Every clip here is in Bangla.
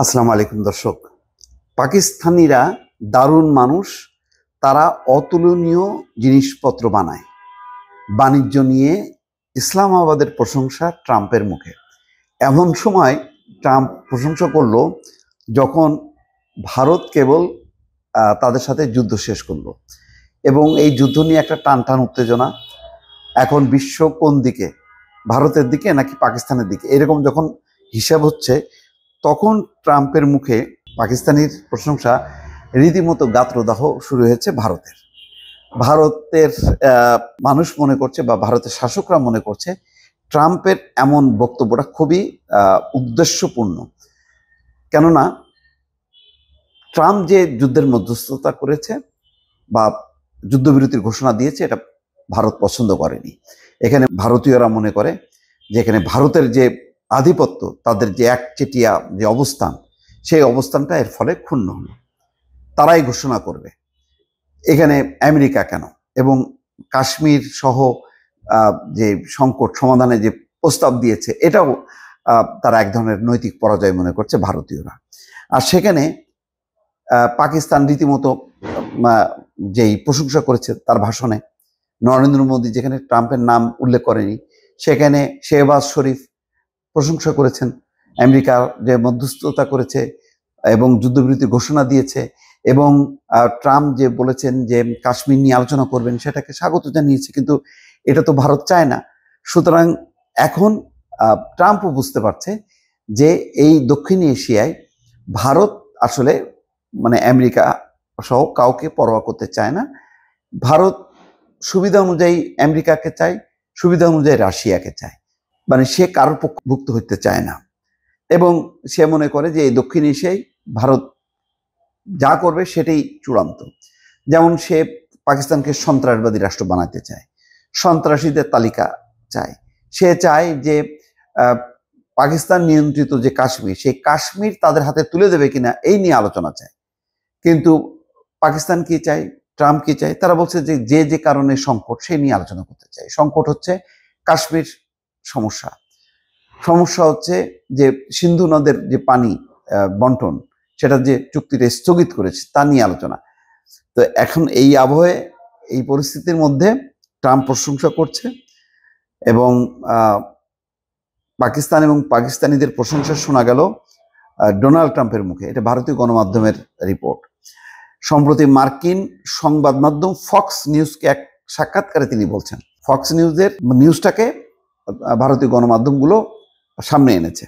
আসসালামু আলাইকুম দর্শক। পাকিস্তানিরা দারুণ মানুষ। তারা অতুলনীয় জিনিসপত্র বানায়। বাণিজ্য নিয়ে ইসলামাবাদের প্রশংসা ট্রাম্পের মুখে। এমন সময় ট্রাম্প প্রশংসা করলো যখন ভারত কেবল তাদের সাথে যুদ্ধ শেষ করলো, এবং এই যুদ্ধ নিয়ে একটা টানটান উত্তেজনা। এখন বিশ্ব কোন দিকে, ভারতের দিকে নাকি পাকিস্তানের দিকে, এরকম যখন হিসাব হচ্ছে, তখন ট্রাম্পের মুখে পাকিস্তানের প্রশংসা রীতিমতো গাত্রদাহ শুরু হয়েছে ভারতের। ভারতের মানুষ মনে করছে, বা ভারতের শাসকরা মনে করছে, ট্রাম্পের এমন বক্তব্যটা খুবই উদ্দেশ্যপূর্ণ। কেননা ট্রাম্প যে যুদ্ধের মধ্যস্থতা করেছে বা যুদ্ধবিরতির ঘোষণা দিয়েছে, এটা ভারত পছন্দ করেনি। এখানে ভারতীয়রা মনে করে যে এখানে ভারতের যে আধিপত্য, তাদের যে একচেটিয়া যে অবস্থান, সেই অবস্থানটা এর ফলে ক্ষুণ্ণ হলো। তারাই ঘোষণা করবে এখানে আমেরিকা কেন, এবং কাশ্মীর সহ যে সংকট সমাধানে যে প্রস্তাব দিয়েছে, এটাও তারা এক ধরনের নৈতিক পরাজয় মনে করছে ভারতীয়রা। আর সেখানে পাকিস্তান রীতিমতো যেই প্রশংসা করেছে তার ভাষণে, নরেন্দ্র মোদী যেখানে ট্রাম্পের নাম উল্লেখ করেনি, সেখানে শেহবাজ শরীফ প্রশংসা করেছেন আমেরিকা যে মধ্যস্থতা করেছে এবং যুদ্ধবিরতি ঘোষণা দিয়েছে, এবং ট্রাম্প যে বলেছেন যে কাশ্মীর নিয়ে আলোচনা করবেন, সেটাকে স্বাগত জানিয়েছে। কিন্তু এটা তো ভারত চায় না। সুতরাং এখন ট্রাম্পও বুঝতে পারছে যে এই দক্ষিণ এশিয়ায় ভারত আসলে আমেরিকা সহ কাউকে পরোয়া করতে চায় না। ভারত সুবিধা অনুযায়ী আমেরিকাকে চায়, সুবিধা অনুযায়ী রাশিয়াকে চায়, সে কারোর পক্ষভুক্ত হইতে চায় না। এবং সে মনে করে যে এই দক্ষিণ এশিয়ায় ভারত যা করবে সেটাই চূড়ান্ত। যেমন সে পাকিস্তানকে সন্ত্রাসবাদী রাষ্ট্র বানাতে চায়, সন্ত্রাসীদের তালিকা চায়। সে চায় যে পাকিস্তান নিয়ন্ত্রিত যে কাশ্মীর, সেই কাশ্মীর তাদের হাতে তুলে দেবে কিনা এই নিয়ে আলোচনা চায়। কিন্তু পাকিস্তান কি চায়, ট্রাম্প কি চায়? তারা বলছে যে যে যে কারণে সংকট, সেই নিয়ে আলোচনা করতে চায়। সংকট হচ্ছে কাশ্মীর সমস্যা, সমস্যা হচ্ছে যে সিন্ধু নদের যে পানি বন্টন, সেটা যে চুক্তিটা স্থগিত করেছে তা নিয়ে আলোচনা। তো এখন এই আবহে, এই পরিস্থিতির মধ্যে ট্রাম্প প্রশংসা করছে, এবং পাকিস্তান এবং পাকিস্তানিদের প্রশংসা শোনা গেল ডোনাল্ড ট্রাম্পের মুখে। এটা ভারতীয় গণমাধ্যমের রিপোর্ট। সম্প্রতি মার্কিন সংবাদ মাধ্যম ফক্স নিউজকে এক সাক্ষাৎকারে তিনি বলছেন, ফক্স নিউজের নিউজটাকে ভারতীয় গণমাধ্যমগুলো সামনে এনেছে।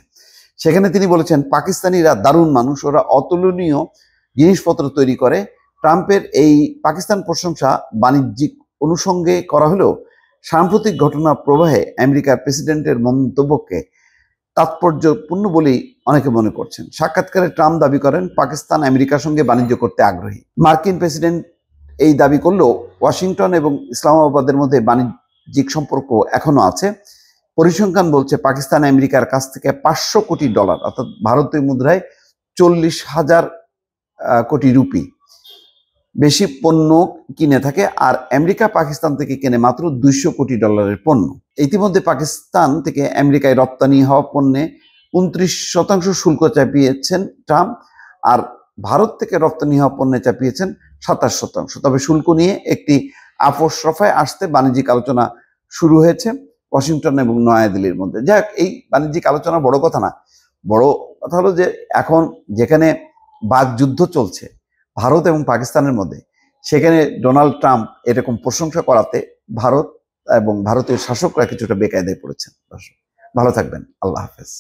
সেখানে তিনি বলেছেন, পাকিস্তানিরা দারুণ মানুষ, ওরা অতুলনীয় জিনিসপত্র তৈরি করে। ট্রাম্পের এই পাকিস্তান প্রশংসা বাণিজ্যিক অনুষঙ্গে করা হলেও সাম্প্রতিক ঘটনা প্রবাহে আমেরিকার প্রেসিডেন্টের মন্তব্যকে তাৎপর্যপূর্ণ বলেই অনেকে মনে করছেন। সাক্ষাৎকারে ট্রাম্প দাবি করেন পাকিস্তান আমেরিকার সঙ্গে বাণিজ্য করতে আগ্রহী। মার্কিন প্রেসিডেন্ট এই দাবি করলেও ওয়াশিংটন এবং ইসলামাবাদের মধ্যে বাণিজ্যিক সম্পর্ক এখনো আছে। পরিসংখ্যান বলছে পাকিস্তান আমেরিকার কাছ থেকে $500 কোটি, অর্থাৎ ভারতীয় মুদ্রায় 40,000 কোটি রুপি বেশি পণ্য কিনে থাকে, আর আমেরিকা পাকিস্তান থেকে কেনে মাত্র $200 কোটি পণ্য। ইতিমধ্যে পাকিস্তান থেকে আমেরিকায় রপ্তানি হওয়া পণ্যে 29% শুল্ক চাপিয়েছেন ট্রাম্প, আর ভারত থেকে রপ্তানি হওয়া পণ্যে চাপিয়েছেন 27%। তবে শুল্ক নিয়ে একটি আপোষ রফায় আসতে বাণিজ্যিক আলোচনা শুরু হয়েছে ওয়াশিংটন এবং নয়াদিল্লির মধ্যে। যাক, এই বাণিজ্যিক আলোচনা বড় কথা না। বড় কথা হলো যে এখন যেখানে বাকযুদ্ধ চলছে ভারত এবং পাকিস্তানের মধ্যে, সেখানে ডোনাল্ড ট্রাম্প এরকম প্রশংসা করাতে ভারত এবং ভারতীয় শাসকরা কিছুটা বেকায়দায় পড়েছেন। ভালো থাকবেন। আল্লাহ হাফেজ।